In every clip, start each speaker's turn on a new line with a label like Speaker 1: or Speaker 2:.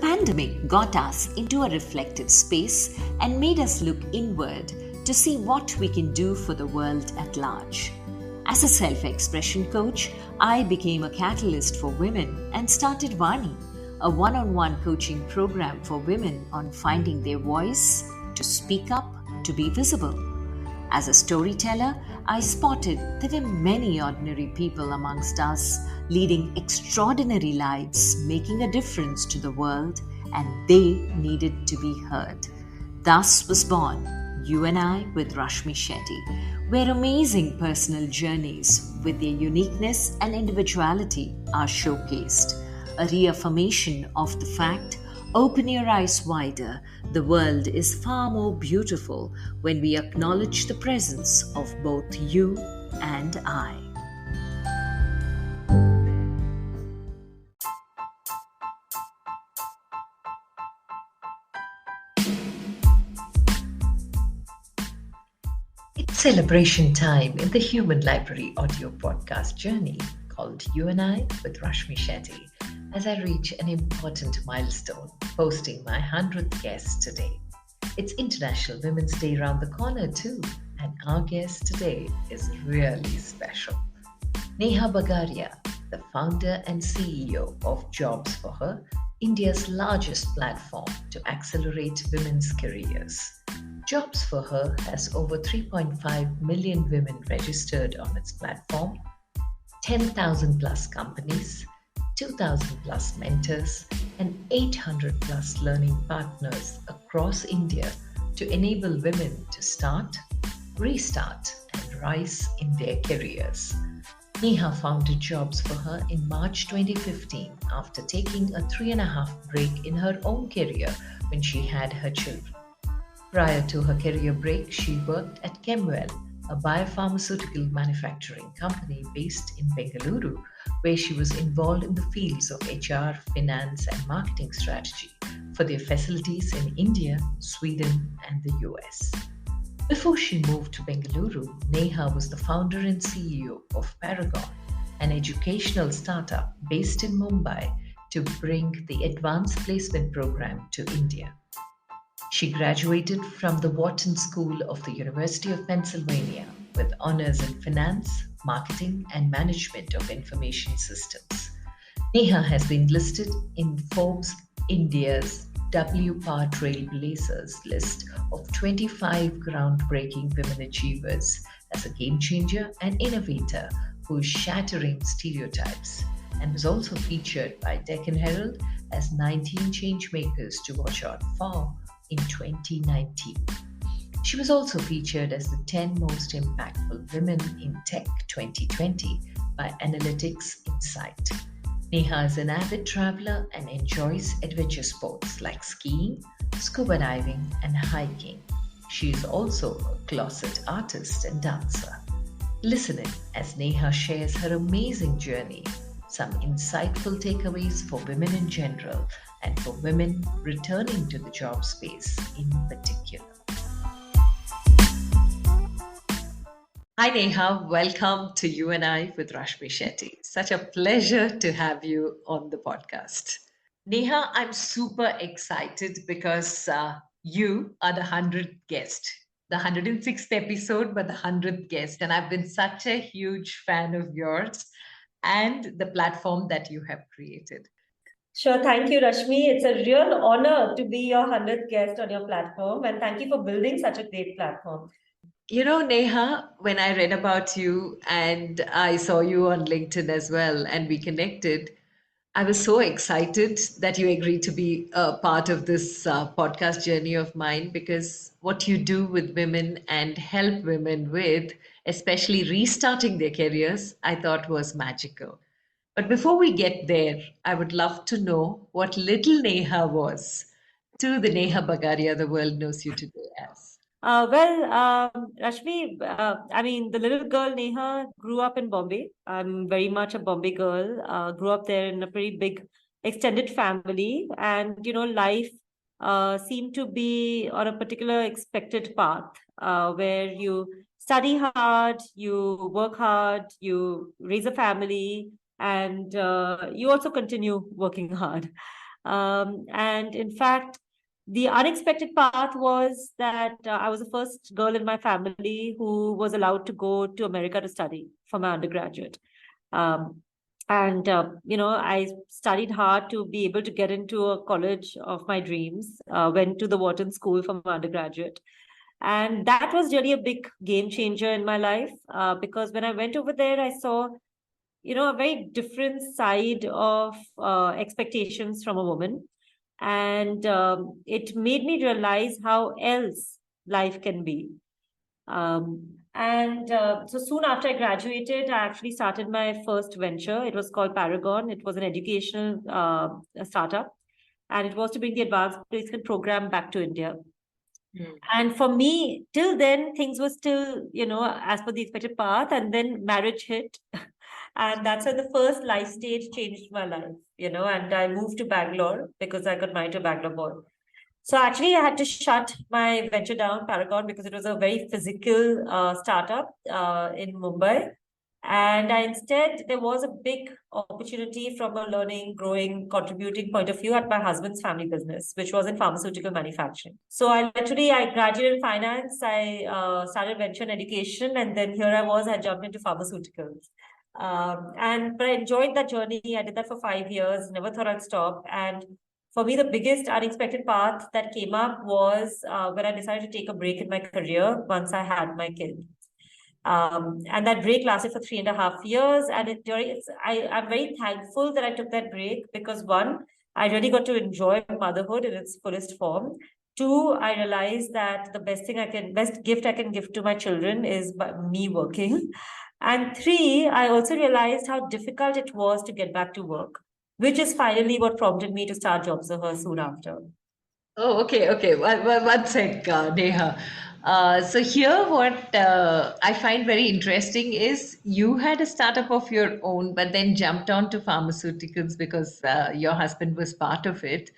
Speaker 1: pandemic got us into a reflective space and made us look inward to see what we can do for the world at large. As a self-expression coach, I became a catalyst for women and started Vani, a one-on-one coaching program for women on finding their voice, to speak up, to be visible. As a storyteller, I spotted there were many ordinary people amongst us leading extraordinary lives, making a difference to the world, and they needed to be heard. Thus was born You and I with Rashmi Shetty, where amazing personal journeys with their uniqueness and individuality are showcased, a reaffirmation of the fact: open your eyes wider. The world is far more beautiful when we acknowledge the presence of both you and I. It's celebration time in the Human Library audio podcast journey called You and I with Rashmi Shetty, as I reach an important milestone, hosting my 100th guest today. It's International Women's Day around the corner too, and our guest today is really special. Neha Bagaria, the founder and CEO of Jobs for Her, India's largest platform to accelerate women's careers. Jobs for Her has over 3.5 million women registered on its platform, 10,000 plus companies, 2,000 plus mentors, and 800 plus learning partners across India to enable women to start, restart, and rise in their careers. Neha founded Jobs for Her in March 2015 after taking a 3.5 break in her own career when she had her children. Prior to her career break, she worked at Chemwell, a biopharmaceutical manufacturing company based in Bengaluru, where she was involved in the fields of HR, finance, and marketing strategy for their facilities in India, Sweden, and the US. Before she moved to Bengaluru, Neha was the founder and CEO of Paragon, an educational startup based in Mumbai to bring the advanced placement program to India. She graduated from the Wharton School of the University of Pennsylvania with honors in finance, marketing, and management of information systems. Neha has been listed in Forbes India's WPAR Trailblazers list of 25 groundbreaking women achievers as a game changer and innovator who is shattering stereotypes, and was also featured by Deccan Herald as 19 changemakers to watch out for in 2019. She was also featured as the 10 most impactful women in tech 2020 by Analytics Insight. Neha is an avid traveler and enjoys adventure sports like skiing, scuba diving, and hiking. She is also a closet artist and dancer. Listen in as Neha shares her amazing journey, some insightful takeaways for women in general, and for women returning to the job space in particular. Hi Neha, welcome to You and I with Rashmi Shetty. Such a pleasure to have you on the podcast. Neha, I'm super excited because you are the 100th guest, the 106th episode, but the 100th guest. And I've been such a huge fan of yours and the platform that you have created.
Speaker 2: Sure. Thank you, Rashmi. It's a real honor to be your 100th guest on your platform. And thank you for building such a great platform.
Speaker 1: You know, Neha, when I read about you and I saw you on LinkedIn as well, and we connected, I was so excited that you agreed to be a part of this podcast journey of mine, because what you do with women and help women with, especially restarting their careers, I thought was magical. But before we get there, I would love to know what little Neha was to the Neha Bagaria the world knows you today as.
Speaker 2: Rashmi, I mean, the little girl Neha grew up in Bombay. I'm very much a Bombay girl. Grew up there in a pretty big extended family, and life seemed to be on a particular expected path where you study hard, you work hard, you raise a family, and you also continue working hard. And in fact, the unexpected path was that I was the first girl in my family who was allowed to go to America to study for my undergraduate. Um, and I studied hard to be able to get into a college of my dreams. Went to the Wharton School for my undergraduate, and that was really a big game changer in my life, because when I went over there, I saw a very different side of expectations from a woman, and it made me realize how else life can be. And so soon after I graduated, I actually started my first venture. It was called Paragon. It was an educational startup, and it was to bring the advanced placement program back to India.
Speaker 1: Mm.
Speaker 2: And for me, till then, things were still, as per the expected path. And then marriage hit. And that's when the first life stage changed my life, and I moved to Bangalore because I got married to a Bangalore boy. So actually, I had to shut my venture down, Paragon, because it was a very physical startup in Mumbai. And instead, there was a big opportunity from a learning, growing, contributing point of view at my husband's family business, which was in pharmaceutical manufacturing. So I graduated in finance, I started venture in education, and then here I was, I jumped into pharmaceuticals. But I enjoyed that journey. I did that for 5 years, never thought I'd stop. And for me, the biggest unexpected path that came up was when I decided to take a break in my career once I had my kid. And that break lasted for 3.5 years. And I'm very thankful that I took that break because one, I really got to enjoy motherhood in its fullest form. Two, I realized that the best gift I can give to my children is by me working. And three, I also realized how difficult it was to get back to work, which is finally what prompted me to start JobServer soon after.
Speaker 1: Oh, okay, okay. One sec, Neha. So here, what I find very interesting is you had a startup of your own, but then jumped on to pharmaceuticals because your husband was part of it.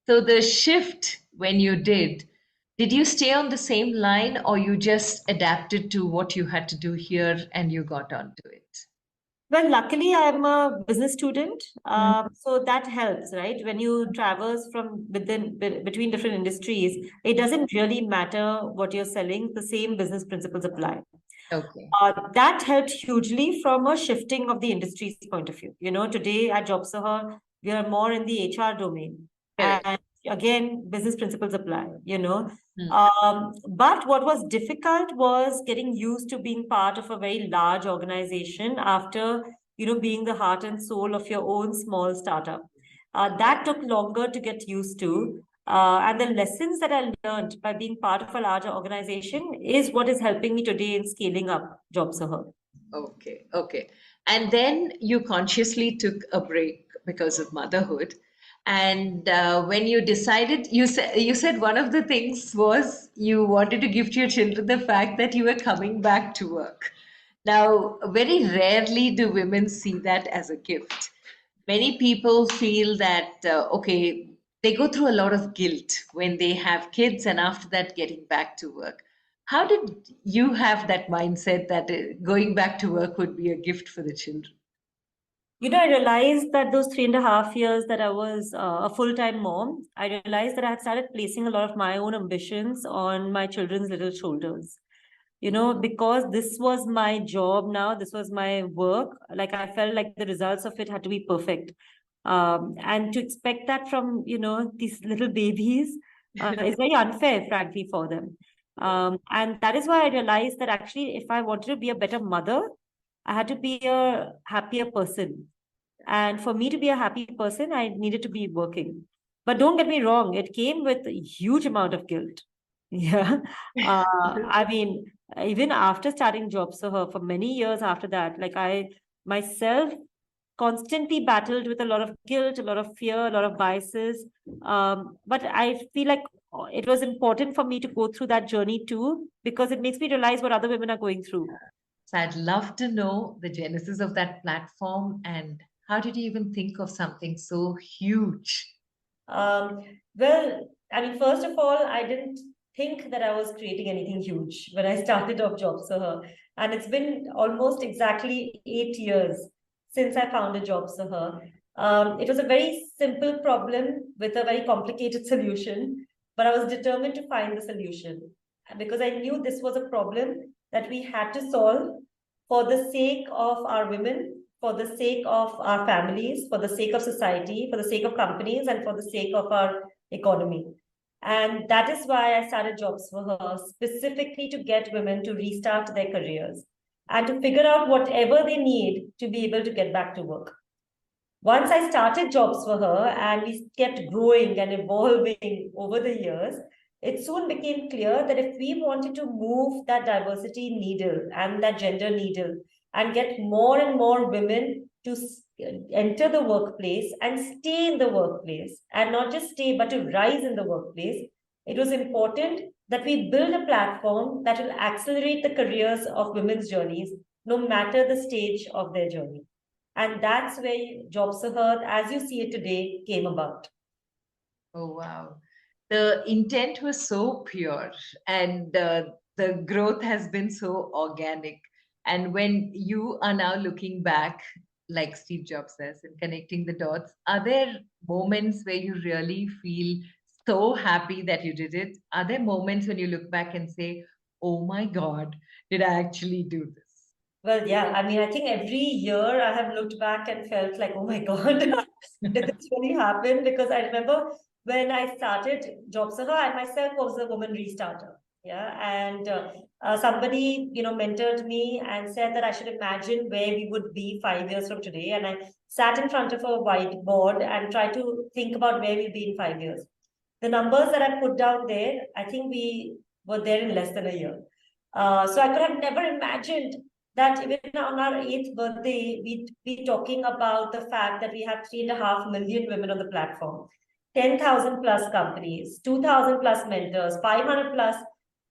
Speaker 1: So the shift when you did you stay on the same line, or you just adapted to what you had to do here and you got onto it?
Speaker 2: Well, luckily, I'm a business student,
Speaker 1: Mm.
Speaker 2: so that helps, right? When you traverse from between different industries, it doesn't really matter what you're selling. The same business principles apply.
Speaker 1: Okay.
Speaker 2: That helped hugely from a shifting of the industry's point of view. Today at JobSaha, we are more in the HR domain.
Speaker 1: Correct.
Speaker 2: And again, business principles apply.
Speaker 1: Mm.
Speaker 2: But what was difficult was getting used to being part of a very large organization after, being the heart and soul of your own small startup. That took longer to get used to. And the lessons that I learned by being part of a larger organization is what is helping me today in scaling up JobServe.
Speaker 1: Okay, okay. And then you consciously took a break because of motherhood. And when you decided, you said one of the things was you wanted to give to your children the fact that you were coming back to work. Now, very rarely do women see that as a gift. Many people feel that, okay, they go through a lot of guilt when they have kids and after that getting back to work. How did you have that mindset that going back to work would be a gift for the children?
Speaker 2: I realized that those 3.5 years that I was a full-time mom, I realized that I had started placing a lot of my own ambitions on my children's little shoulders. Because this was my job now, this was my work, like I felt like the results of it had to be perfect. And to expect that from, these little babies is very unfair, frankly, for them. And that is why I realized that actually, if I wanted to be a better mother, I had to be a happier person. And for me to be a happy person, I needed to be working. But don't get me wrong, it came with a huge amount of guilt. Yeah. I mean, even after starting jobs for many years after that, like I myself constantly battled with a lot of guilt, a lot of fear, a lot of biases. But I feel like it was important for me to go through that journey too, because it makes me realize what other women are going through.
Speaker 1: So I'd love to know the genesis of that platform and how did you even think of something so huge?
Speaker 2: Um, well, I mean, first of all, I didn't think that I was creating anything huge when I started off JobServe. And it's been almost exactly 8 years since I founded JobServe. It was a very simple problem with a very complicated solution, but I was determined to find the solution because I knew this was a problem that we had to solve for the sake of our women, for the sake of our families, for the sake of society, for the sake of companies, and for the sake of our economy. And that is why I started Jobs for Her, specifically to get women to restart their careers and to figure out whatever they need to be able to get back to work. Once I started Jobs for Her and we kept growing and evolving over the years, it soon became clear that if we wanted to move that diversity needle and that gender needle and get more and more women to enter the workplace and stay in the workplace, and not just stay, but to rise in the workplace, it was important that we build a platform that will accelerate the careers of women's journeys, no matter the stage of their journey. And that's where Jobs for Her, as you see it today, came about.
Speaker 1: Oh, wow. The intent was so pure, and the growth has been so organic. And when you are now looking back, like Steve Jobs says, and connecting the dots, are there moments where you really feel so happy that you did it? Are there moments when you look back and say, oh my God, did I actually do this?
Speaker 2: Well, yeah, I mean, I think every year I have looked back and felt like, oh my God, did this really happen? Because I remember when I started Jobs for Her, I myself was a woman restarter. Yeah. And somebody, mentored me and said that I should imagine where we would be 5 years from today. And I sat in front of a whiteboard and tried to think about where we'll be in 5 years. The numbers that I put down there, I think we were there in less than a year. So I could have never imagined that even on our eighth birthday, we'd be talking about the fact that we have 3.5 million women on the platform, 10,000 plus companies, 2,000 plus mentors, 500 plus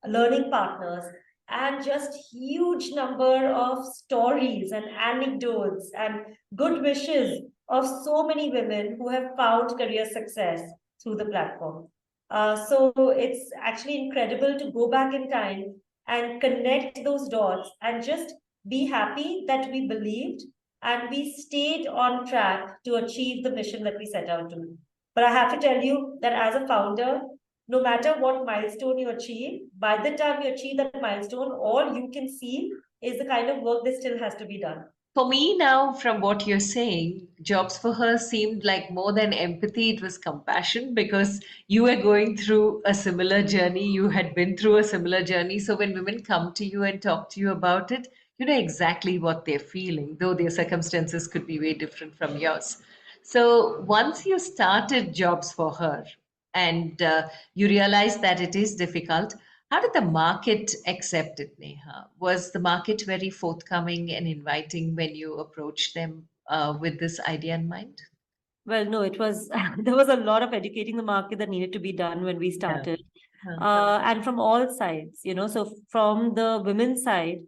Speaker 2: learning partners, and just huge number of stories and anecdotes and good wishes of so many women who have found career success through the platform. So it's actually incredible to go back in time and connect those dots and just be happy that we believed and we stayed on track to achieve the mission that we set out to. But I have to tell you that as a founder, no matter what milestone you achieve, by the time you achieve that milestone, all you can see is the kind of work that still has to be done.
Speaker 1: For me now, from what you're saying, Jobs for Her seemed like more than empathy, it was compassion because you were going through a similar journey. You had been through a similar journey. So when women come to you and talk to you about it, you know exactly what they're feeling, though their circumstances could be very different from yours. So once you started Jobs for Her and you realized that it is difficult, how did the market accept it, Neha? Was the market very forthcoming and inviting when you approached them with this idea in mind?
Speaker 2: Well, no, it was there was a lot of educating the market that needed to be done when we
Speaker 1: Yeah.
Speaker 2: started,
Speaker 1: Huh.
Speaker 2: and from all sides, So from the women's side,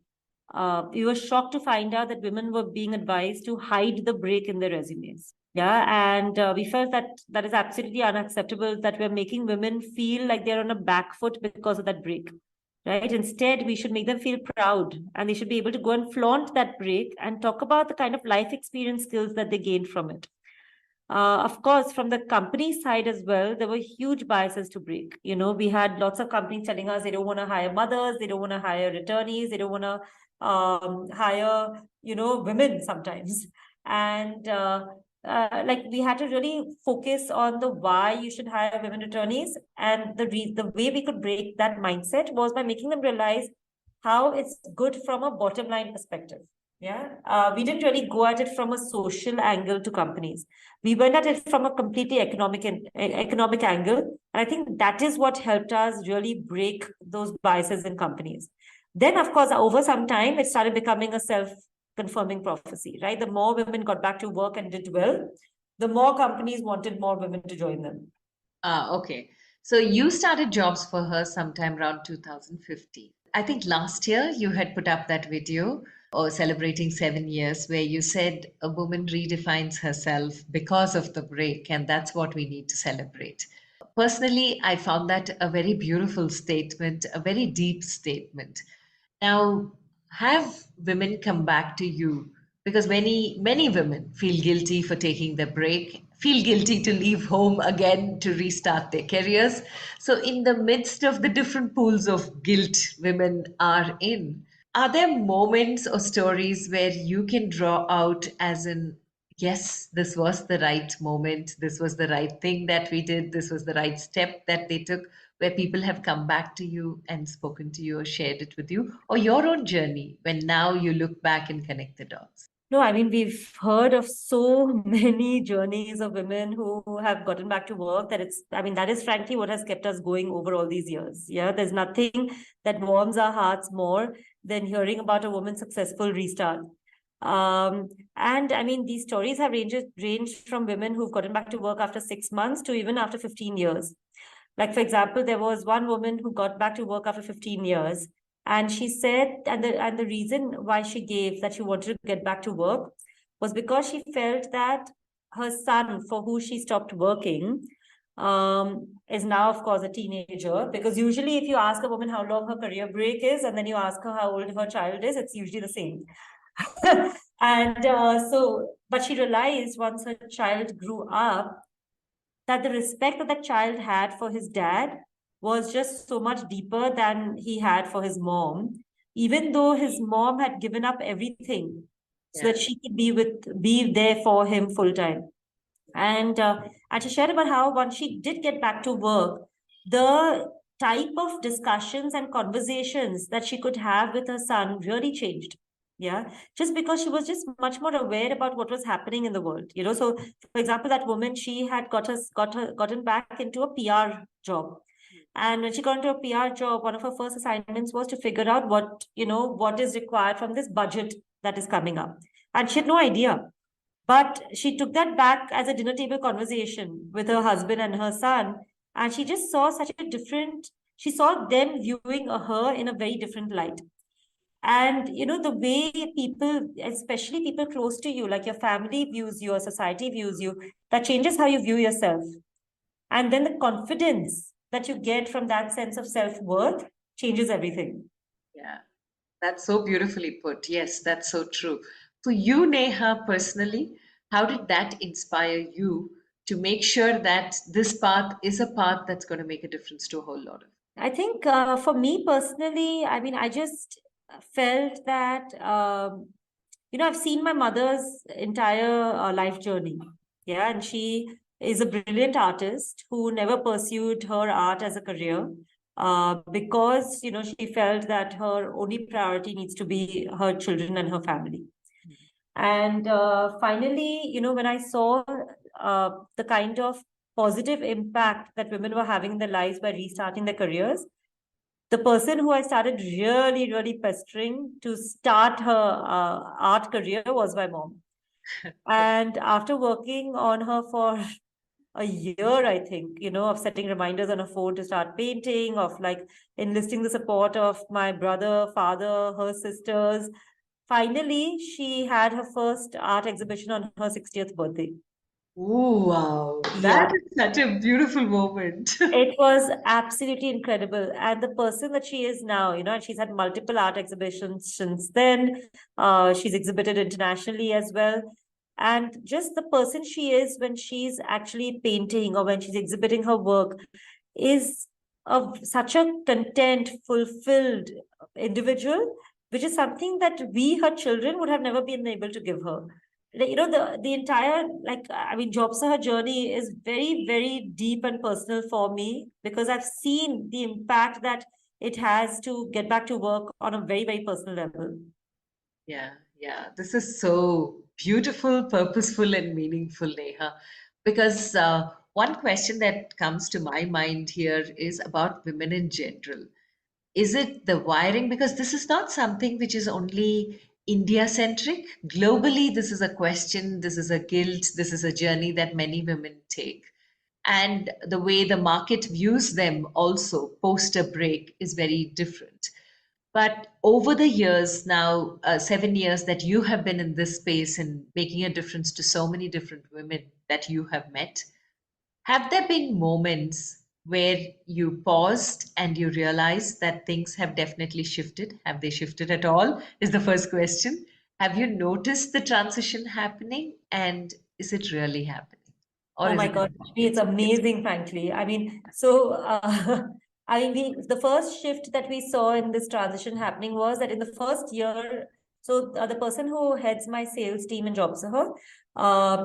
Speaker 2: we were shocked to find out that women were being advised to hide the break in their resumes. Yeah, and we felt that that is absolutely unacceptable. That we're making women feel like they're on a back foot because of that break. Right. Instead, we should make them feel proud and they should be able to go and flaunt that break and talk about the kind of life experience skills that they gained from it. Of course, from the company side as well, there were huge biases to break. We had lots of companies telling us they don't want to hire mothers, they don't want to hire attorneys, they don't want to hire, women sometimes. And like we had to really focus on the why you should hire women attorneys. And the way we could break that mindset was by making them realize how it's good from a bottom line perspective. Yeah. We didn't really go at it from a social angle to companies. We went at it from a completely economic angle. And I think that is what helped us really break those biases in companies. Then, of course, over some time, it started becoming a self-confirming prophecy, right? The more women got back to work and did well, the more companies wanted more women to join them.
Speaker 1: Okay. So you started Jobs for Her sometime around 2015. I think last year you had put up that video or celebrating 7 years where you said a woman redefines herself because of the break, and that's what we need to celebrate. Personally, I found that a very beautiful statement, a very deep statement. Now, have women come back to you because many women feel guilty for taking the break, feel guilty to leave home again to restart their careers. So in the midst of the different pools of guilt women are in, are there moments or stories where you can draw out as in, yes, this was the right moment, this was the right thing that we did, this was the right step that they took, where people have come back to you and spoken to you or shared it with you, or your own journey when now you look back and connect the dots?
Speaker 2: No, I mean, we've heard of so many journeys of women who have gotten back to work that I mean, that is frankly what has kept us going over all these years. Yeah, there's nothing that warms our hearts more than hearing about a woman's successful restart. Um, and I mean, these stories have ranged from women who've gotten back to work after 6 months to even after 15 years. Like, for example, there was one woman who got back to work after 15 years. And she said, and the reason why she gave that she wanted to get back to work was because she felt that her son, for who she stopped working, is now, of course, a teenager. Because usually, if you ask a woman how long her career break is, and then you ask her how old her child is, it's usually the same. And but she realized once her child grew up that the respect that the child had for his dad was just so much deeper than he had for his mom, even though his mom had given up everything so that
Speaker 1: Yeah.
Speaker 2: she could be there for him full time. And she shared about how once she did get back to work, the type of discussions and conversations that she could have with her son really changed. Yeah, just because she was just much more aware about what was happening in the world. So for example, that woman, she had gotten back into a PR job. And when she got into a PR job, one of her first assignments was to figure out what is required from this budget that is coming up. And she had no idea. But she took that back as a dinner table conversation with her husband and her son. And she just saw she saw them viewing her in a very different light. And, the way people, especially people close to you, like your family views you, or society views you, that changes how you view yourself. And then the confidence that you get from that sense of self-worth changes everything.
Speaker 1: Yeah. That's so beautifully put. Yes, that's so true. For you, Neha, personally, how did that inspire you to make sure that this path is a path that's going to make a difference to a whole lot of?
Speaker 2: I think for me personally, I mean, I just felt that, I've seen my mother's entire life journey. Yeah. And she is a brilliant artist who never pursued her art as a career because, she felt that her only priority needs to be her children and her family. And finally, when I saw the kind of positive impact that women were having in their lives by restarting their careers, the person who I started really, really pestering to start her art career was my mom. And after working on her for a year, I think, of setting reminders on her phone to start painting, of like enlisting the support of my brother, father, her sisters. Finally, she had her first art exhibition on her 60th birthday.
Speaker 1: Oh, wow. That
Speaker 2: Yeah.
Speaker 1: is such a beautiful moment.
Speaker 2: It was absolutely incredible. And the person that she is now, and she's had multiple art exhibitions since then. She's exhibited internationally as well. And just the person she is when she's actually painting or when she's exhibiting her work is such a content, fulfilled individual, which is something that we, her children, would have never been able to give her. The entire, like, I mean, Jobs, her journey is very, very deep and personal for me because I've seen the impact that it has to get back to work on a very, very personal level.
Speaker 1: Yeah, yeah. This is so beautiful, purposeful, and meaningful, Neha. Because one question that comes to my mind here is about women in general. Is it the wiring? Because this is not something which is only India centric. Globally, this is a question, this is a guilt, this is a journey that many women take. And the way the market views them also post a break is very different. But over the years now, 7 years that you have been in this space and making a difference to so many different women that you have met, have there been moments where you paused and you realized that things have definitely shifted? Have they shifted at all? Is the first question. Have you noticed the transition happening? And is it really happening? Or
Speaker 2: Oh
Speaker 1: is
Speaker 2: my
Speaker 1: it in
Speaker 2: God, Rashmi, it's
Speaker 1: pockets?
Speaker 2: amazing, frankly. I mean, so I mean, the first shift that we saw in this transition happening was that in the first year, so the person who heads my sales team in JobSaha,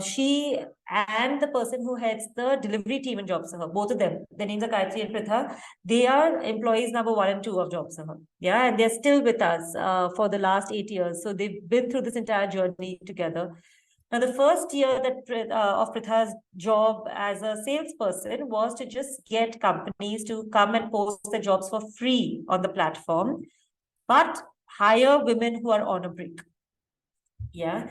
Speaker 2: she and the person who heads the delivery team in JobSaha, both of them, their names are Gayatri and Pritha, they are employees number 1 and 2 of JobSaha. Yeah, and they're still with us for the last 8 years. So they've been through this entire journey together. Now, the first year of Pritha's job as a salesperson was to just get companies to come and post their jobs for free on the platform, but hire women who are on a break. Yeah.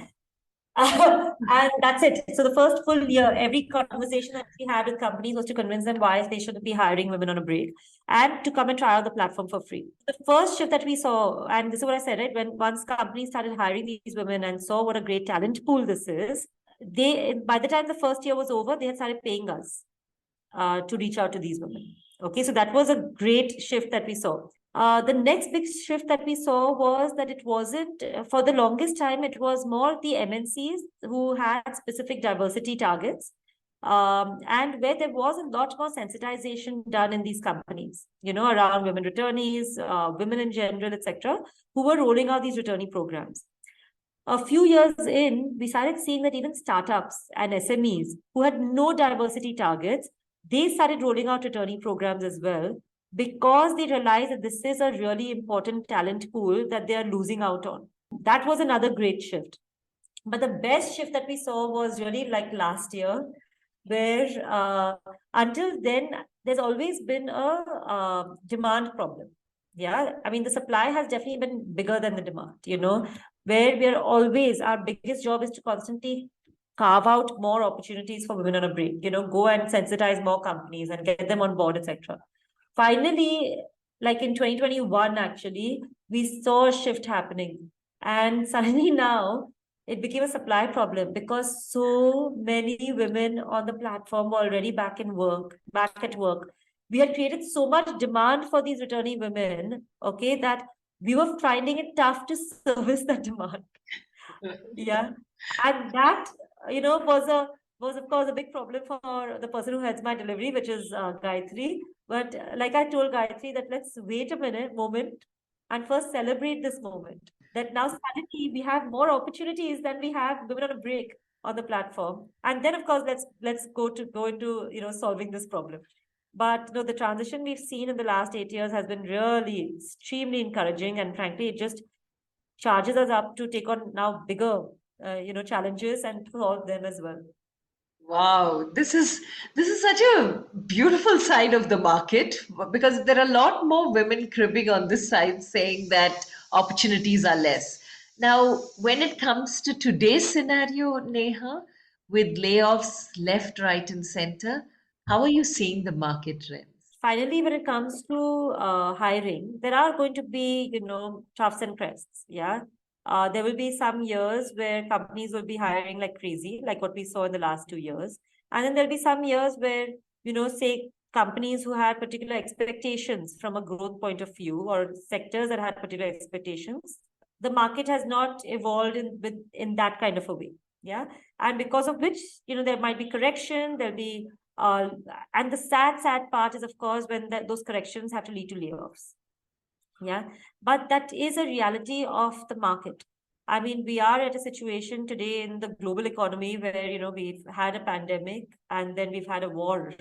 Speaker 2: And that's it. So the first full year, every conversation that we had with companies was to convince them why they shouldn't be hiring women on a break and to come and try out the platform for free. The first shift that we saw, and this is what I said, right? When once companies started hiring these women and saw what a great talent pool this is, they by the time the first year was over, they had started paying us to reach out to these women. Okay, so that was a great shift that we saw. The next big shift that we saw was that it wasn't, for the longest time, it was more the MNCs who had specific diversity targets. And where there was a lot more sensitization done in these companies, around women returnees, women in general, etc., who were rolling out these returnee programs. A few years in, we started seeing that even startups and SMEs who had no diversity targets, they started rolling out returnee programs as well because they realized that this is a really important talent pool that they are losing out on. That was another great shift. But the best shift that we saw was really like last year, where until then, there's always been a demand problem. Yeah, I mean, the supply has definitely been bigger than the demand, where we're always, our biggest job is to constantly carve out more opportunities for women on a break, go and sensitize more companies and get them on board, etc. Finally, like in 2021, actually, we saw a shift happening. And suddenly now it became a supply problem because so many women on the platform were already back at work. We had created so much demand for these returnee women, okay, that we were finding it tough to service that demand. Yeah. And that, was of course a big problem for the person who heads my delivery, which is Gayatri. But like I told Gayatri that let's wait a moment and first celebrate this moment. That now suddenly we have more opportunities than we have women on a break on the platform. And then of course let's go into solving this problem. But the transition we've seen in the last 8 years has been really extremely encouraging, and frankly, it just charges us up to take on now bigger challenges and solve them as well.
Speaker 1: Wow, this is such a beautiful side of the market because there are a lot more women cribbing on this side saying that opportunities are less. Now, when it comes to today's scenario, Neha, with layoffs left, right, and center, how are you seeing the market trends?
Speaker 2: Finally, when it comes to hiring, there are going to be, troughs and crests. Yeah. There will be some years where companies will be hiring like crazy, like what we saw in the last 2 years. And then there'll be some years where, say companies who had particular expectations from a growth point of view or sectors that had particular expectations, the market has not evolved in that kind of a way. Yeah. And because of which, there might be correction, there'll be uh, and the sad part is, of course, when those corrections have to lead to layoffs. Yeah. But that is a reality of the market. I mean, we are at a situation today in the global economy where, we've had a pandemic and then we've had a war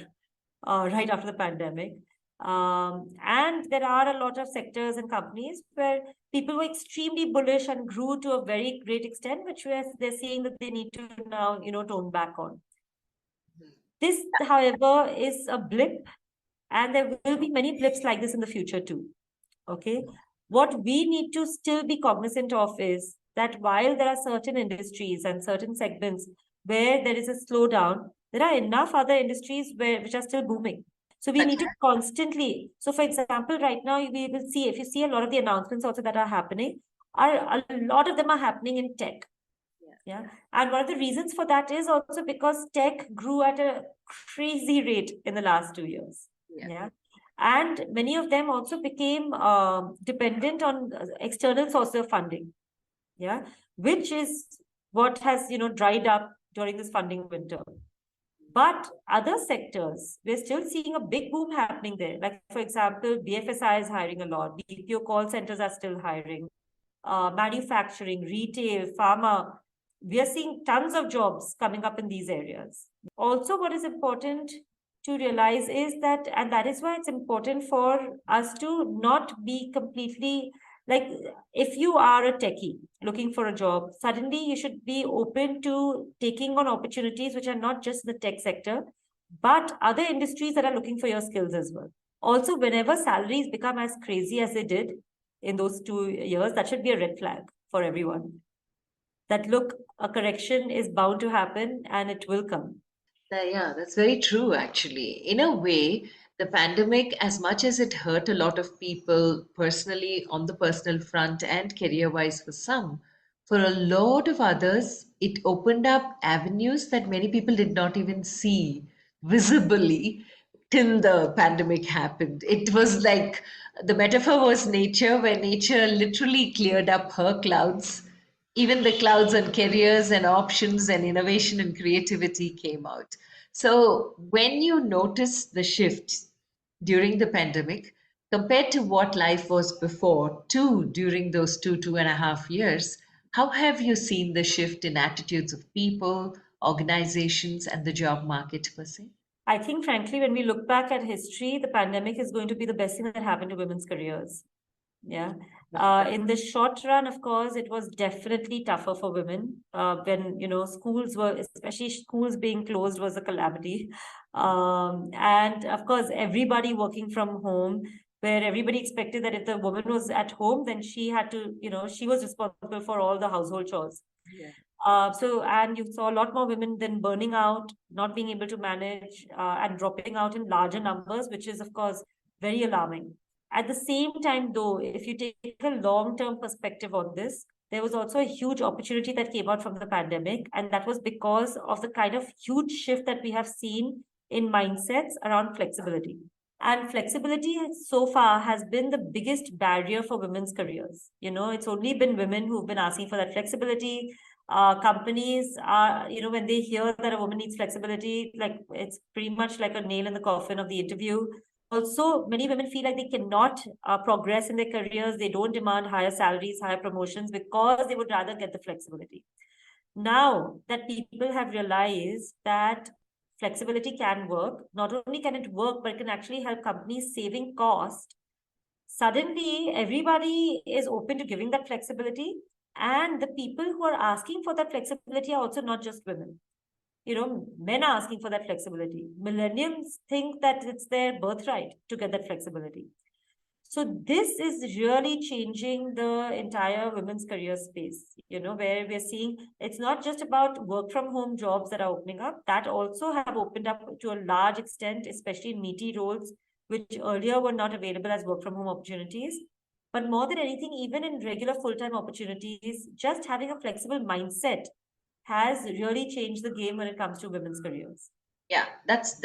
Speaker 2: right after the pandemic. And there are a lot of sectors and companies where people were extremely bullish and grew to a very great extent, which they're seeing that they need to now, tone back on. This, however, is a blip, and there will be many blips like this in the future too. Okay. What we need to still be cognizant of is that while there are certain industries and certain segments where there is a slowdown, there are enough other industries which are still booming. So we need to constantly. So, for example, right now we will see, if you see a lot of the announcements also that are happening, a lot of them are happening in tech. Yeah. And one of the reasons for that is also because tech grew at a crazy rate in the last 2 years. Yeah. And many of them also became dependent on external sources of funding. Yeah. which is what has, dried up during this funding winter. But other sectors, we're still seeing a big boom happening there. Like, for example, BFSI is hiring a lot. BPO call centers are still hiring. Manufacturing, retail, pharma, we are seeing tons of jobs coming up in these areas. Also, what is important to realize is that, and that is why it's important for us to not be completely like, if you are a techie looking for a job, suddenly you should be open to taking on opportunities which are not just the tech sector, but other industries that are looking for your skills as well. Also, whenever salaries become as crazy as they did in those 2 years, that should be a red flag for everyone. That look, a correction is bound to happen and it will come.
Speaker 1: Yeah, that's very true, actually. In a way, the pandemic, as much as it hurt a lot of people personally on the personal front and career wise for some, for a lot of others, it opened up avenues that many people did not even see visibly till the pandemic happened. It was like the metaphor was nature, where nature literally cleared up her clouds. Even the clouds on careers and options and innovation and creativity came out. So, when you notice the shift during the pandemic compared to what life was before, too, during those 2.5 years, how have you seen the shift in attitudes of people, organizations, and the job market per se?
Speaker 2: I think, frankly, when we look back at history, the pandemic is going to be the best thing that happened to women's careers. Yeah. In the short run, of course, it was definitely tougher for women. When, schools were, especially schools being closed, was a calamity. And of course, everybody working from home, where everybody expected that if the woman was at home, then she had to, she was responsible for all the household chores.
Speaker 1: Yeah.
Speaker 2: And you saw a lot more women then burning out, not being able to manage, and dropping out in larger numbers, which is, of course, very alarming. At the same time, though, if you take a long-term perspective on this, there was also a huge opportunity that came out from the pandemic, and that was because of the kind of huge shift that we have seen in mindsets around flexibility. And flexibility so far has been the biggest barrier for women's careers. It's only been women who've been asking for that flexibility. Companies are, when they hear that a woman needs flexibility, like it's pretty much like a nail in the coffin of the interview. Also, many women feel like they cannot progress in their careers. They don't demand higher salaries, higher promotions, because they would rather get the flexibility. Now that people have realized that flexibility can work, not only can it work, but it can actually help companies saving cost. Suddenly, everybody is open to giving that flexibility. And the people who are asking for that flexibility are also not just women. Men are asking for that flexibility. Millennials think that it's their birthright to get that flexibility. So this is really changing the entire women's career space, where we're seeing it's not just about work from home jobs that are opening up, that also have opened up to a large extent, especially in meaty roles, which earlier were not available as work from home opportunities. But more than anything, even in regular full-time opportunities, just having a flexible mindset has really changed the game when it comes to women's careers.
Speaker 1: Yeah, that's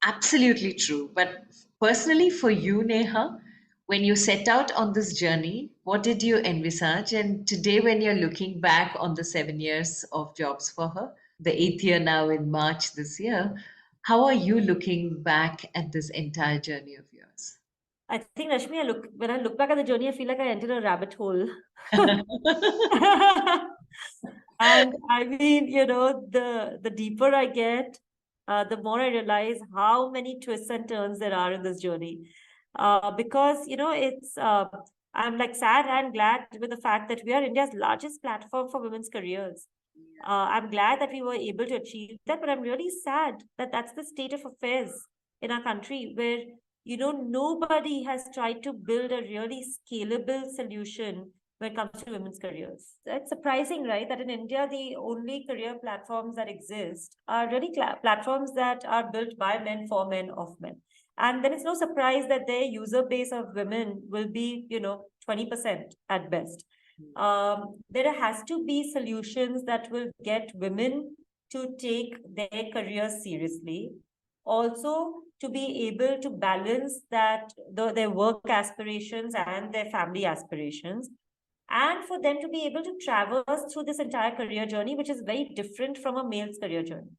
Speaker 1: absolutely true. But personally, for you, Neha, when you set out on this journey, what did you envisage? And today, when you're looking back on the 7 years of jobs for her, the eighth year now in March this year, how are you looking back at this entire journey of yours?
Speaker 2: I think, Rashmi, when I look back at the journey, I feel like I entered a rabbit hole. And I mean, the deeper I get, the more I realize how many twists and turns there are in this journey. Because, I'm like sad and glad with the fact that we are India's largest platform for women's careers. I'm glad that we were able to achieve that, but I'm really sad that that's the state of affairs in our country, where, nobody has tried to build a really scalable solution when it comes to women's careers. It's surprising, right, that in India, the only career platforms that exist are really platforms that are built by men, for men, of men. And then it's no surprise that their user base of women will be, 20% at best. There has to be solutions that will get women to take their careers seriously. Also, to be able to balance their work aspirations and their family aspirations. and for them to be able to traverse through this entire career journey, which is very different from a male's career journey.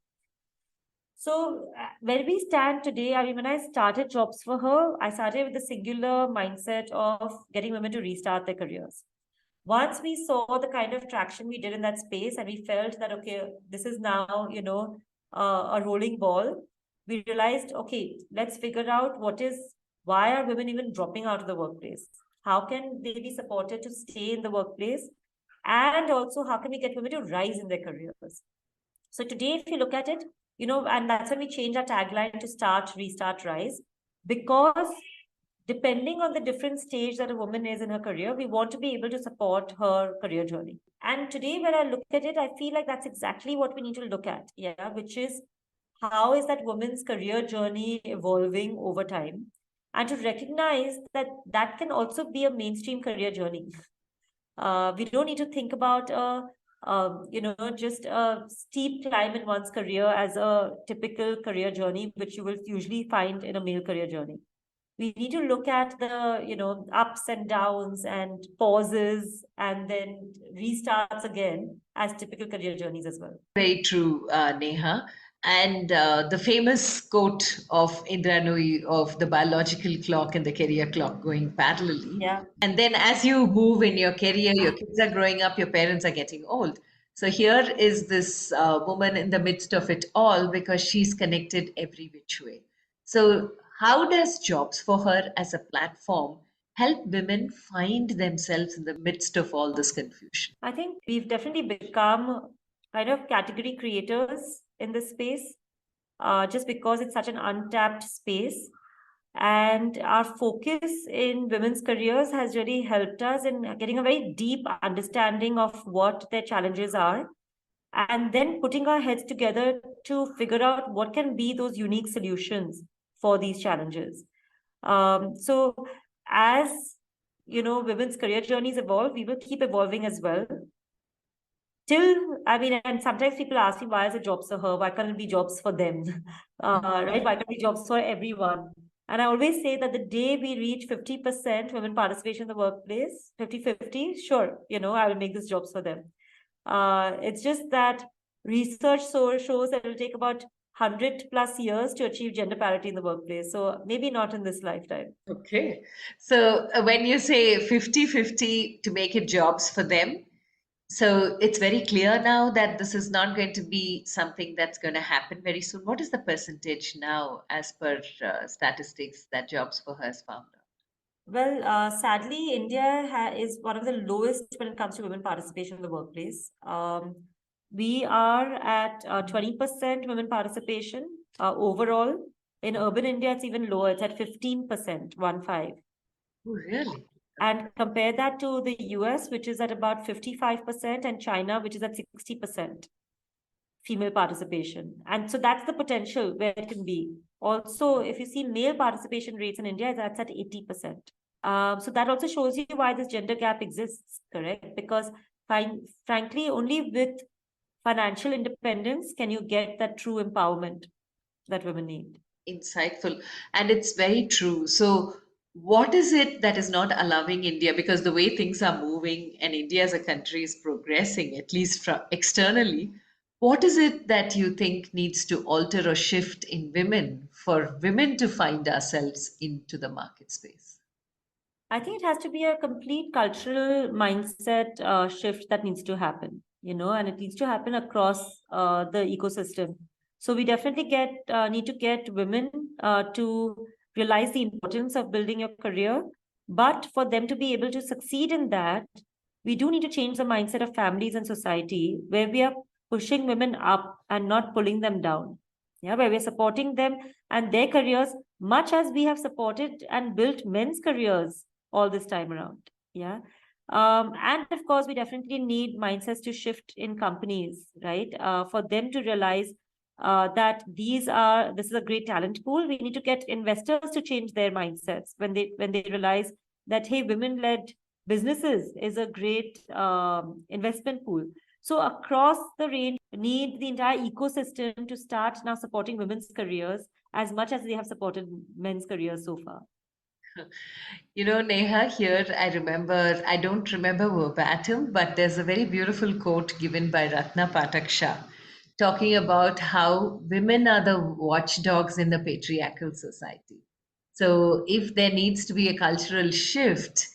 Speaker 2: So where we stand today, I mean, when I started Jobs for Her, I started with the singular mindset of getting women to restart their careers. Once we saw the kind of traction we did in that space, and we felt that, okay, this is now, a rolling ball, we realized, okay, let's figure out why are women even dropping out of the workplace? How can they be supported to stay in the workplace? And also, how can we get women to rise in their careers? So today, if you look at it, and that's when we change our tagline to start, restart, rise, because depending on the different stage that a woman is in her career, we want to be able to support her career journey. And today, when I look at it, I feel like that's exactly what we need to look at, which is how is that woman's career journey evolving over time, and to recognize that that can also be a mainstream career journey. We don't need to think about just a steep climb in one's career as a typical career journey, which you will usually find in a male career journey. We need to look at the ups and downs and pauses and then restarts again as typical career journeys as well.
Speaker 1: Very true, Neha. And the famous quote of Indra Nooyi of the biological clock and the career clock going parallelly.
Speaker 2: Yeah.
Speaker 1: And then as you move in your career, your kids are growing up, your parents are getting old. So here is this woman in the midst of it all because she's connected every which way. So, how does Jobs for Her as a platform help women find themselves in the midst of all this confusion?
Speaker 2: I think we've definitely become kind of category creators in this space, just because it's such an untapped space. And our focus in women's careers has really helped us in getting a very deep understanding of what their challenges are, and then putting our heads together to figure out what can be those unique solutions for these challenges. So as women's career journeys evolve, we will keep evolving as well. And sometimes people ask me, why is it jobs for her? Why can't it be jobs for them? Right? Why can't it be jobs for everyone? And I always say that the day we reach 50% women participation in the workplace, 50-50, sure, I will make this jobs for them. It's just that research shows that it will take about 100 plus years to achieve gender parity in the workplace. So maybe not in this lifetime.
Speaker 1: Okay. So when you say 50-50 to make it jobs for them, so it's very clear now that this is not going to be something that's going to happen very soon. What is the percentage now, as per statistics, that Jobs for Her has found out?
Speaker 2: Well, sadly, India is one of the lowest when it comes to women participation in the workplace. We are at 20% women participation overall. In urban India, it's even lower. It's at 15%, 1-5.
Speaker 1: Oh, really?
Speaker 2: And compare that to the US, which is at about 55%, and China, which is at 60% female participation. And so that's the potential where it can be. Also, if you see male participation rates in India, that's at 80%. So that also shows you why this gender gap exists, correct? Because frankly, only with financial independence can you get that true empowerment that women need.
Speaker 1: Insightful. And it's very true. So, what is it that is not allowing India? Because the way things are moving and India as a country is progressing, at least from externally, what is it that you think needs to alter or shift in women for women to find ourselves into the market space?
Speaker 2: I think it has to be a complete cultural mindset shift that needs to happen, and it needs to happen across the ecosystem. So we definitely need to get women to realize the importance of building your career. But for them to be able to succeed in that, we do need to change the mindset of families and society, where we are pushing women up and not pulling them down. Yeah, where we're supporting them and their careers, much as we have supported and built men's careers all this time around. Yeah. And of course, we definitely need mindsets to shift in companies, right? For them to realize that this is a great talent pool. We need to get investors to change their mindsets when they realize that, hey, women-led businesses is a great investment pool. So across the range, need the entire ecosystem to start now supporting women's careers as much as they have supported men's careers so far.
Speaker 1: You know, Neha, here I don't remember verbatim, but there's a very beautiful quote given by Ratna Patak Shah talking about how women are the watchdogs in the patriarchal society. So, if there needs to be a cultural shift,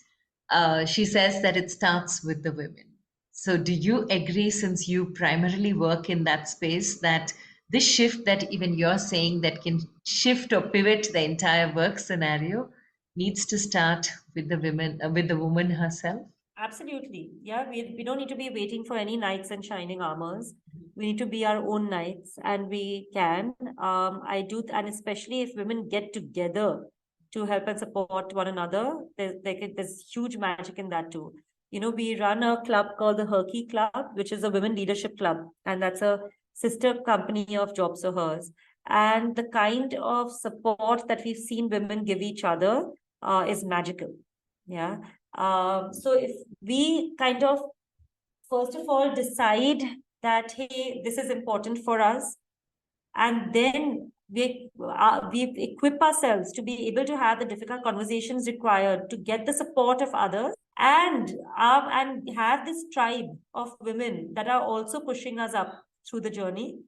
Speaker 1: she says that it starts with the women. So, do you agree, since you primarily work in that space, that this shift that even you're saying that can shift or pivot the entire work scenario needs to start with the with the woman herself?
Speaker 2: Absolutely. Yeah, we don't need to be waiting for any knights in shining armors. We need to be our own knights, and we can. I do, and especially if women get together to help and support one another, there's huge magic in that too. We run a club called the Herky Club, which is a women leadership club, and that's a sister company of Jobs for Hers. And the kind of support that we've seen women give each other is magical. Yeah. So if we kind of, first of all, decide that, hey, this is important for us, and then we equip ourselves to be able to have the difficult conversations required to get the support of others, and have this tribe of women that are also pushing us up through the journey,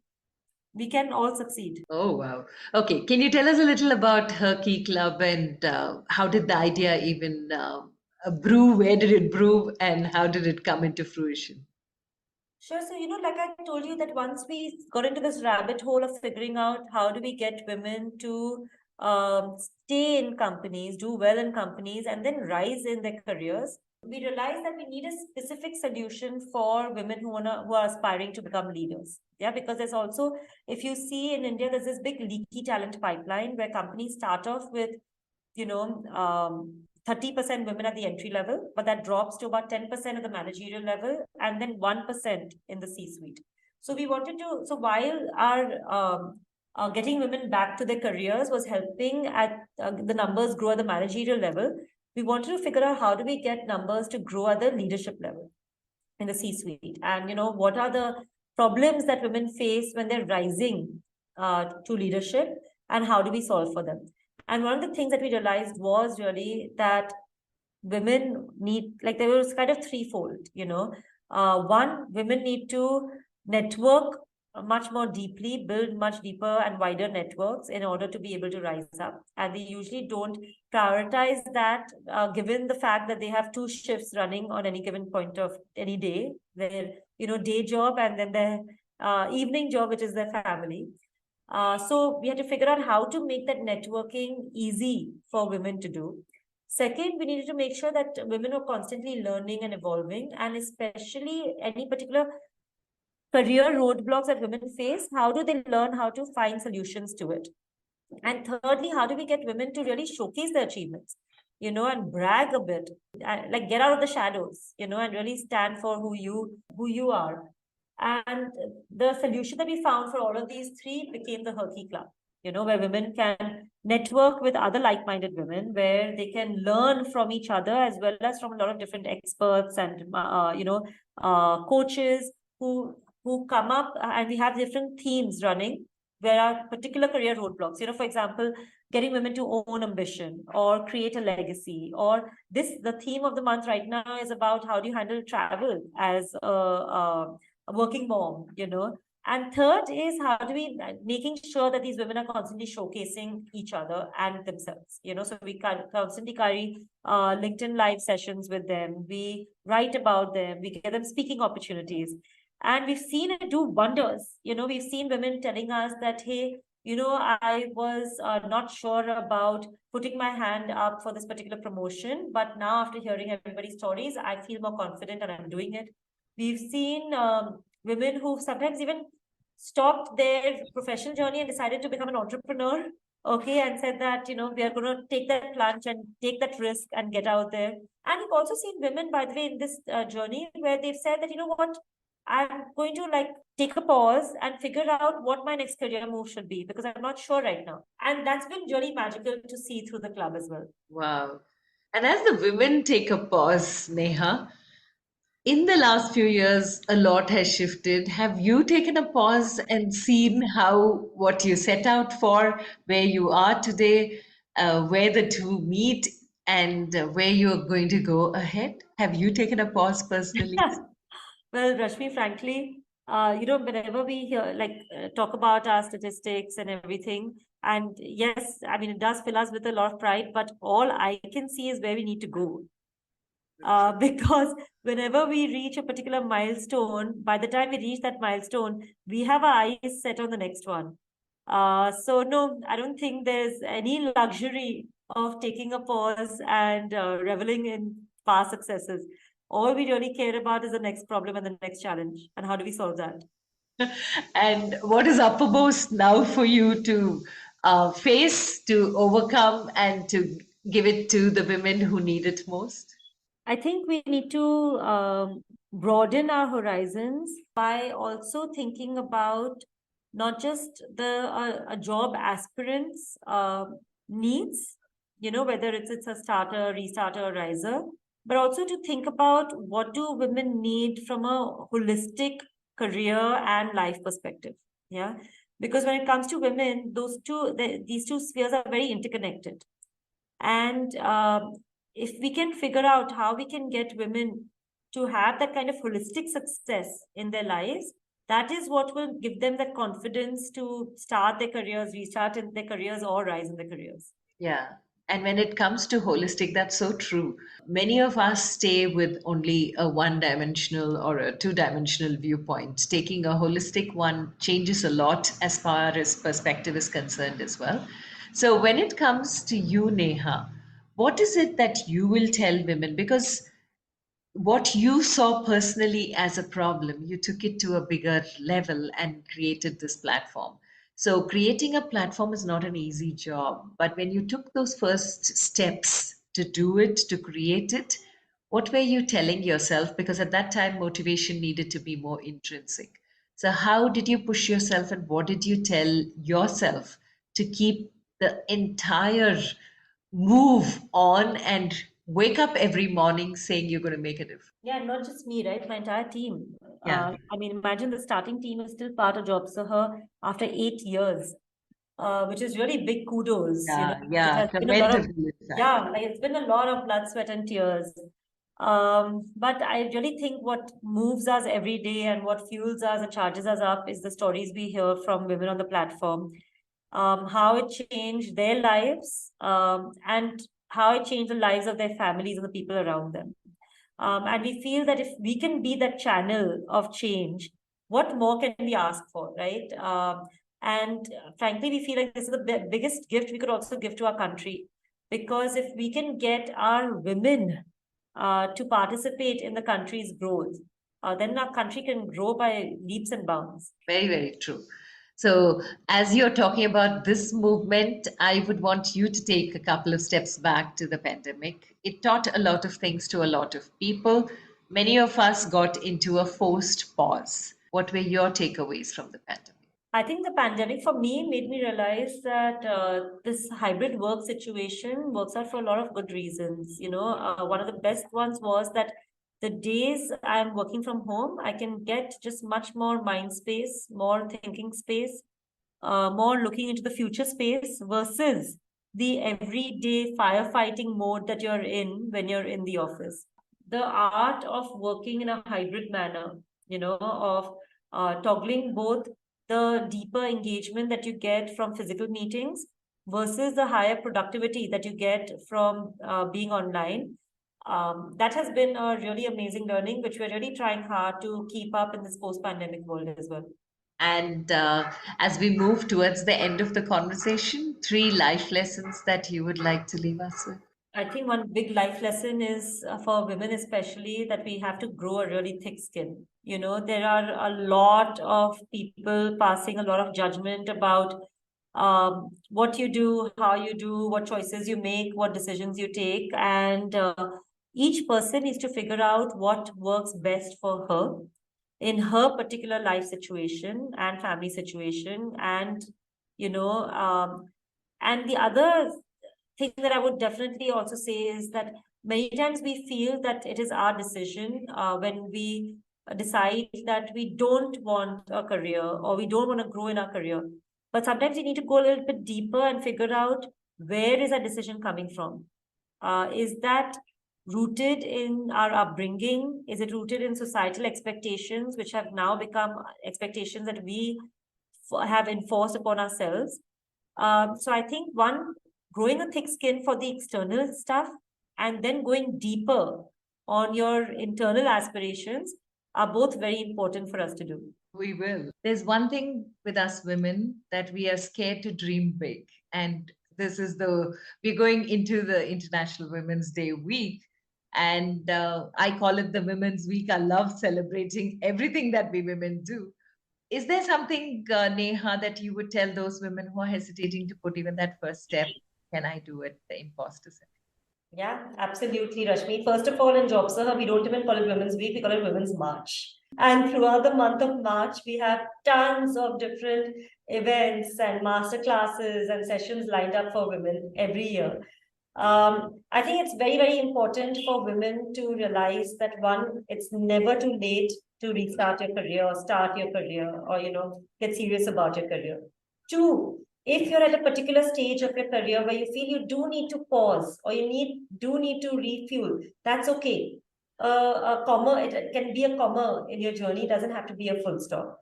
Speaker 2: we can all succeed.
Speaker 1: Oh, wow. Okay, can you tell us a little about her key club and how did the idea even brew? Where did it brew and how did it come into fruition?
Speaker 2: Sure. So, like I told you, that once we got into this rabbit hole of figuring out how do we get women to stay in companies, do well in companies, and then rise in their careers, we realized that we need a specific solution for women who are aspiring to become leaders. Yeah, because there's also, if you see in India, there's this big leaky talent pipeline where companies start off with, 30% women at the entry level, but that drops to about 10% at the managerial level and then 1% in the C-suite. So we wanted to, so while our getting women back to their careers was helping at the numbers grow at the managerial level, we wanted to figure out how do we get numbers to grow at the leadership level in the C-suite, and what are the problems that women face when they're rising to leadership, and how do we solve for them. And one of the things that we realized was really that women need, like, there was kind of threefold. One, women need to network much more deeply, build much deeper and wider networks in order to be able to rise up, and they usually don't prioritize that, given the fact that they have two shifts running on any given point of any day, their day job and then their evening job, which is their family. So we had to figure out how to make that networking easy for women to do. Second, we needed to make sure that women are constantly learning and evolving, and especially any particular career roadblocks that women face, how do they learn how to find solutions to it? And thirdly, how do we get women to really showcase their achievements, and brag a bit, like get out of the shadows, and really stand for who you are. And the solution that we found for all of these three became the Herky Club, where women can network with other like-minded women, where they can learn from each other as well as from a lot of different experts and coaches who come up, and we have different themes running. There are particular career roadblocks. For example, getting women to own ambition or create a legacy. Or the theme of the month right now is about how do you handle travel as a working mom. And third is how do we making sure that these women are constantly showcasing each other and themselves. So we constantly carry LinkedIn live sessions with them. We write about them. We get them speaking opportunities. And we've seen it do wonders. We've seen women telling us that, hey, I was not sure about putting my hand up for this particular promotion, but now after hearing everybody's stories, I feel more confident and I'm doing it. We've seen women who sometimes even stopped their professional journey and decided to become an entrepreneur. Okay, and said that, we are going to take that plunge and take that risk and get out there. And we've also seen women, by the way, in this journey where they've said that, what, I'm going to like take a pause and figure out what my next career move should be, because I'm not sure right now. And that's been really magical to see through the club as well.
Speaker 1: Wow. And as the women take a pause, Neha, in the last few years, a lot has shifted. Have you taken a pause and seen how what you set out for, where you are today? where the two meet and where you're going to go ahead? Have you taken a pause personally?
Speaker 2: Well, Rashmi, frankly, whenever we hear talk about our statistics and everything, and yes, I mean, it does fill us with a lot of pride, but all I can see is where we need to go. Because whenever we reach a particular milestone, by the time we reach that milestone, we have our eyes set on the next one. So no, I don't think there's any luxury of taking a pause and reveling in past successes. All we really care about is the next problem and the next challenge, and how do we solve that?
Speaker 1: And what is uppermost now for you to face, to overcome, and to give it to the women who need it most?
Speaker 2: I think we need to broaden our horizons by also thinking about not just the a job aspirant's needs, whether it's a starter, restarter, or riser, but also to think about what do women need from a holistic career and life perspective. Yeah, because when it comes to women, these two spheres are very interconnected. And if we can figure out how we can get women to have that kind of holistic success in their lives, that is what will give them that confidence to start their careers, restart in their careers, or rise in their careers.
Speaker 1: Yeah. And when it comes to holistic, that's so true. Many of us stay with only a one dimensional or a two-dimensional viewpoint. Taking a holistic one changes a lot as far as perspective is concerned as well. So when it comes to you, Neha, what is it that you will tell women? Because what you saw personally as a problem, you took it to a bigger level and created this platform. So, creating a platform is not an easy job, but when you took those first steps to do it, to create it, what were you telling yourself? Because at that time, motivation needed to be more intrinsic. So, how did you push yourself and what did you tell yourself to keep the entire move on and wake up every morning saying you're going to make a difference?
Speaker 2: Yeah, not just me, right? My entire team.
Speaker 1: Yeah,
Speaker 2: I mean, imagine the starting team is still part of Job Saha after 8 years, which is really big kudos.
Speaker 1: yeah,
Speaker 2: It
Speaker 1: yeah,
Speaker 2: has been a lot of,
Speaker 1: commendable, in fact.
Speaker 2: yeah, like it's been a lot of blood, sweat, and tears. But I really think what moves us every day and what fuels us and charges us up is the stories we hear from women on the platform, how it changed their lives, and how it changed the lives of their families and the people around them. And we feel that if we can be that channel of change, what more can we ask for, right? And frankly, we feel like this is the biggest gift we could also give to our country. Because if we can get our women to participate in the country's growth, then our country can grow by leaps and bounds.
Speaker 1: Very, very true. So, as you're talking about this movement, I would want you to take a couple of steps back to the pandemic. It taught a lot of things to a lot of people. Many of us got into a forced pause. What were your takeaways from the pandemic?
Speaker 2: I think the pandemic for me made me realize that this hybrid work situation works out for a lot of good reasons. One of the best ones was that the days I'm working from home, I can get just much more mind space, more thinking space, more looking into the future space versus the everyday firefighting mode that you're in when you're in the office. The art of working in a hybrid manner, of toggling both the deeper engagement that you get from physical meetings versus the higher productivity that you get from being online. That has been a really amazing learning, which we're really trying hard to keep up in this post-pandemic world as well.
Speaker 1: And as we move towards the end of the conversation, three life lessons that you would like to leave us with.
Speaker 2: I think one big life lesson is for women, especially, that we have to grow a really thick skin. There are a lot of people passing a lot of judgment about what you do, how you do, what choices you make, what decisions you take. And each person needs to figure out what works best for her in her particular life situation and family situation. You know, um, and the other thing that I would definitely also say is that many times we feel that it is our decision when we decide that we don't want a career or we don't want to grow in our career. But sometimes you need to go a little bit deeper and figure out Where is that decision coming from? Is that rooted in our upbringing? Is it rooted in societal expectations, which have now become expectations that we have enforced upon ourselves? So I think one, growing a thick skin for the external stuff and then going deeper on your internal aspirations are both very important for us to do.
Speaker 1: We will. There's one thing with us women that we are scared to dream big. And this is we're going into the International Women's Day week. And I call it the Women's Week. I love celebrating everything that we women do. Is there something, Neha, that you would tell those women who are hesitating to put even that first step? Can I do it? The imposter syndrome.
Speaker 2: Yeah, absolutely, Rashmi. First of all, in Job Saha, we don't even call it Women's Week, we call it Women's March. And throughout the month of March, we have tons of different events and master classes and sessions lined up for women every year. I think it's very, very important for women to realize that one, it's never too late to restart your career or start your career or, get serious about your career. Two, if you're at a particular stage of your career where you feel you do need to pause or do need to refuel, that's okay. A comma, it can be a comma in your journey, it doesn't have to be a full stop.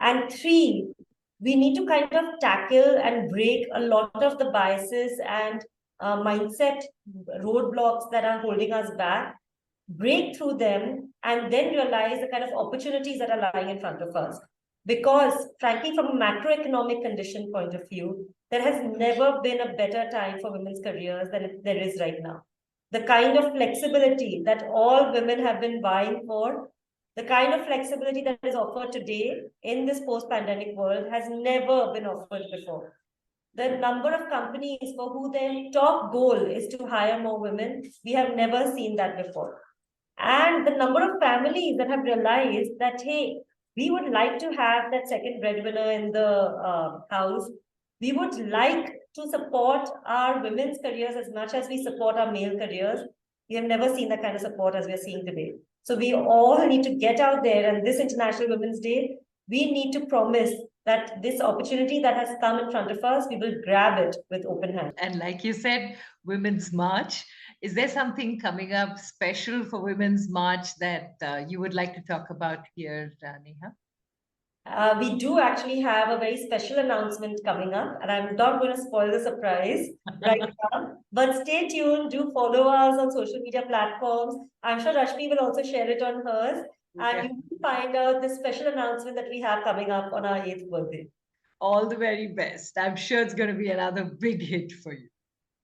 Speaker 2: And three, we need to kind of tackle and break a lot of the biases and mindset roadblocks that are holding us back, break through them, and then realize the kind of opportunities that are lying in front of us. Because, frankly, from a macroeconomic condition point of view, there has never been a better time for women's careers than there is right now. The kind of flexibility that all women have been vying for, the kind of flexibility that is offered today in this post-pandemic world has never been offered before. The number of companies for who their top goal is to hire more women, we have never seen that before. And the number of families that have realized that, hey, we would like to have that second breadwinner in the house. We would like to support our women's careers as much as we support our male careers. We have never seen that kind of support as we are seeing today. So we all need to get out there, and this International Women's Day, we need to promise that this opportunity that has come in front of us, we will grab it with open hands.
Speaker 1: And like you said, Women's March. Is there something coming up special for Women's March that you would like to talk about here, Neha?
Speaker 2: We do actually have a very special announcement coming up, and I'm not going to spoil the surprise right now. But stay tuned. Do follow us on social media platforms. I'm sure Rashmi will also share it on hers, and you will find out the special announcement that we have coming up on our 8th birthday.
Speaker 1: All the very best. I'm sure it's going to be another big hit for you.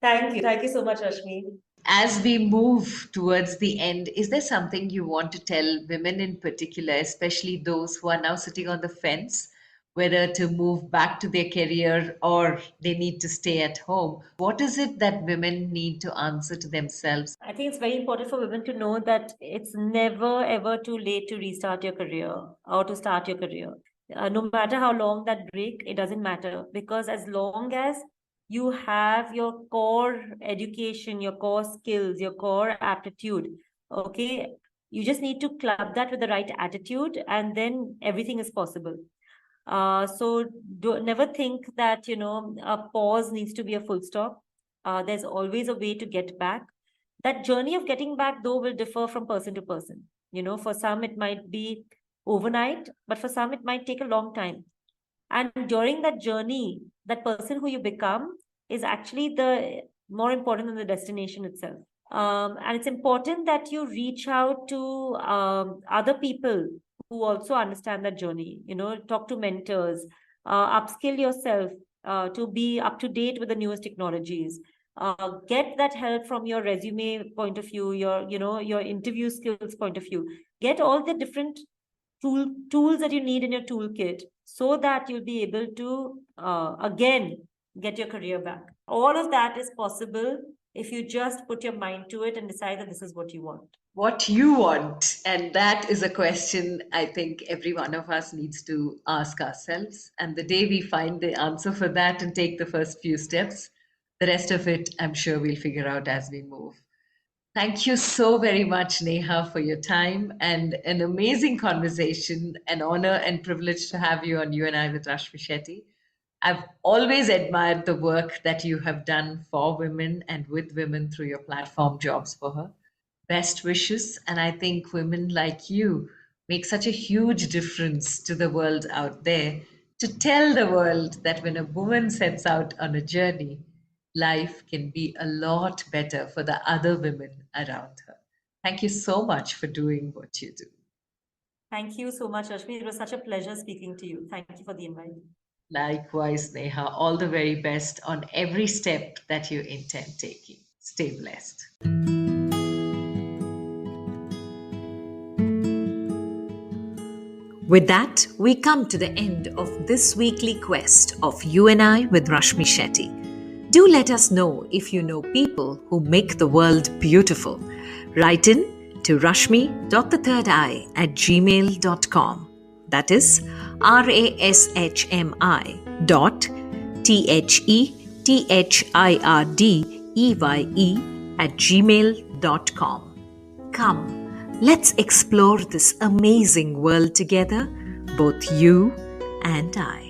Speaker 2: Thank you. Thank you so much, Rashmi.
Speaker 1: As we move towards the end, is there something you want to tell women in particular, especially those who are now sitting on the fence, whether to move back to their career or they need to stay at home? What is it that women need to answer to themselves?
Speaker 2: I think it's very important for women to know that it's never ever too late to restart your career or to start your career. No matter how long that break, it doesn't matter, because as long as you have your core education, your core skills, your core aptitude, okay, you just need to club that with the right attitude, and then everything is possible. So never think that, a pause needs to be a full stop. There's always a way to get back. That journey of getting back, though, will differ from person to person. For some, it might be overnight, but for some, it might take a long time. And during that journey, that person who you become is actually the more important than the destination itself. And it's important that you reach out to other people who also understand that journey. Talk to mentors, upskill yourself to be up to date with the newest technologies. Get that help from your resume point of view, your interview skills point of view. Get all the different tools that you need in your toolkit so that you'll be able to again get your career back. All of that is possible if you just put your mind to it and decide that this is what you want.
Speaker 1: What you want. And that is a question I think every one of us needs to ask ourselves. And the day we find the answer for that and take the first few steps, the rest of it, I'm sure we'll figure out as we move. Thank you so very much, Neha, for your time and an amazing conversation. An honor and privilege to have you on You and I with Rashmi Shetty. I've always admired the work that you have done for women and with women through your platform Jobs for Her. Best wishes. And I think women like you make such a huge difference to the world out there to tell the world that when a woman sets out on a journey, life can be a lot better for the other women around her. Thank you so much for doing what you do.
Speaker 2: Thank you so much, Rashmi. It was such a pleasure speaking to you. Thank you for the invite.
Speaker 1: Likewise, Neha, all the very best on every step that you intend taking. Stay blessed. With that, we come to the end of this weekly quest of You and I with Rashmi Shetty. Do let us know if you know people who make the world beautiful. Write in to rashmi.thethirdeye@gmail.com. That is rashmi.thethirdeye@gmail.com. Come, let's explore this amazing world together, both you and I.